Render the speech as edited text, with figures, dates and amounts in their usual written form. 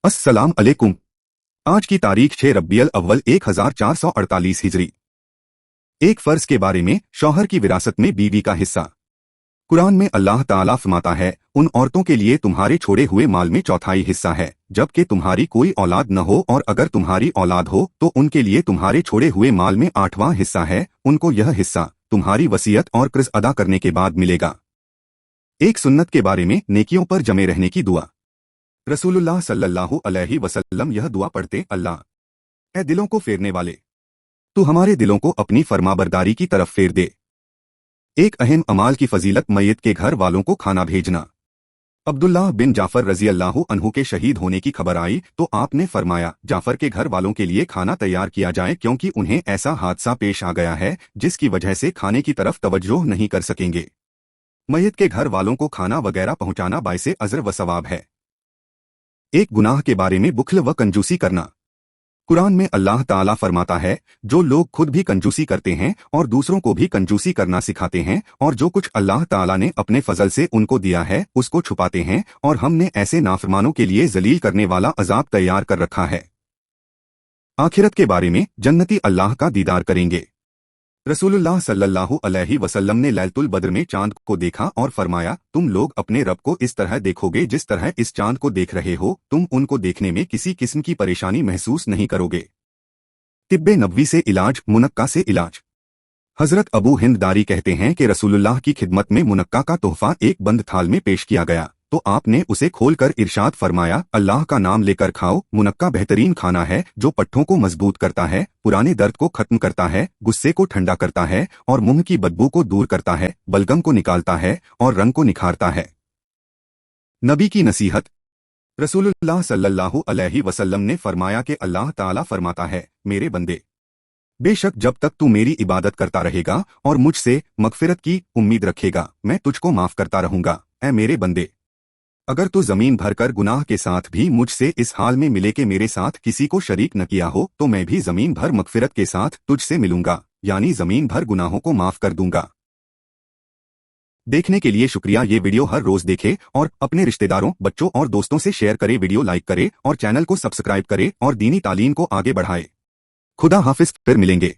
अस्सलाम अलैकुम। आज की तारीख 6 रब्बियल अव्वल 1448 हिजरी। एक फर्ज के बारे में, शौहर की विरासत में बीवी का हिस्सा। कुरान में अल्लाह ताला फरमाता है, उन औरतों के लिए तुम्हारे छोड़े हुए माल में चौथाई हिस्सा है, जबकि तुम्हारी कोई औलाद न हो, और अगर तुम्हारी औलाद हो तो उनके लिए तुम्हारे छोड़े हुए माल में 8वां हिस्सा है, उनको यह हिस्सा तुम्हारी वसीयत और कर्ज अदा करने के बाद मिलेगा। एक सुन्नत के बारे में, नेकियों पर जमे रहने की दुआ। रसूलुल्लाह सल्लल्लाहु अलैहि वसल्लम यह दुआ पढ़ते, अल्लाह, ए दिलों को फेरने वाले, तू हमारे दिलों को अपनी फरमाबरदारी की तरफ फेर दे। एक अहम अमाल की फजीलत, मय्यत के घर वालों को खाना भेजना। अब्दुल्लाह बिन जाफर रजी अल्लाह अन्हु के शहीद होने की खबर आई तो आपने फरमाया, जाफर के घर वालों के लिए खाना तैयार किया जाए, क्योंकि उन्हें ऐसा हादसा पेश आ गया है जिसकी वजह से खाने की तरफ तवज्जो नहीं कर सकेंगे। मय्यत के घर वालों को खाना वगैरह पहुंचाना बाइसे अजर व सवाब है। एक गुनाह के बारे में, बुख्ल व कंजूसी करना। कुरान में अल्लाह ताला फरमाता है, जो लोग खुद भी कंजूसी करते हैं और दूसरों को भी कंजूसी करना सिखाते हैं, और जो कुछ अल्लाह ताला ने अपने फजल से उनको दिया है उसको छुपाते हैं, और हमने ऐसे नाफरमानों के लिए जलील करने वाला अजाब तैयार कर रखा है। आखिरत के बारे में, जन्नती अल्लाह का दीदार करेंगे। रसूलुल्लाह सल्लल्लाहु अलैहि वसल्लम ने लैलतुल बद्र में चांद को देखा और फरमाया, तुम लोग अपने रब को इस तरह देखोगे जिस तरह इस चांद को देख रहे हो, तुम उनको देखने में किसी किस्म की परेशानी महसूस नहीं करोगे। तिब्बे नबवी से इलाज, मुनक्का से इलाज। हजरत अबू हिंद दारी कहते हैं कि रसूलुल्लाह की खिदमत में मुनक्का का तोहफा एक बंद थाल में पेश किया गया तो आपने उसे खोलकर इरशाद फरमाया, अल्लाह का नाम लेकर खाओ। मुनक्का बेहतरीन खाना है जो पट्ठों को मजबूत करता है, पुराने दर्द को खत्म करता है, गुस्से को ठंडा करता है और मुंह की बदबू को दूर करता है, बलगम को निकालता है और रंग को निखारता है। नबी की नसीहत। रसूलुल्लाह सल्लल्लाहु अलैहि वसल्लम ने फरमाया कि अल्लाह ताला फरमाता है, मेरे बंदे, बेशक जब तक तू मेरी इबादत करता रहेगा और मुझसे मगफिरत की उम्मीद रखेगा, मैं तुझको माफ करता रहूंगा। ऐ मेरे बंदे, अगर तू जमीन भर कर गुनाह के साथ भी मुझसे इस हाल में मिले कि मेरे साथ किसी को शरीक न किया हो, तो मैं भी जमीन भर मगफिरत के साथ तुझसे मिलूंगा, यानी जमीन भर गुनाहों को माफ कर दूंगा। देखने के लिए शुक्रिया। ये वीडियो हर रोज देखे और अपने रिश्तेदारों, बच्चों और दोस्तों से शेयर करे, वीडियो लाइक करे और चैनल को सब्सक्राइब करे और दीनी तालीम को आगे बढ़ाए। खुदा हाफिज, फिर मिलेंगे।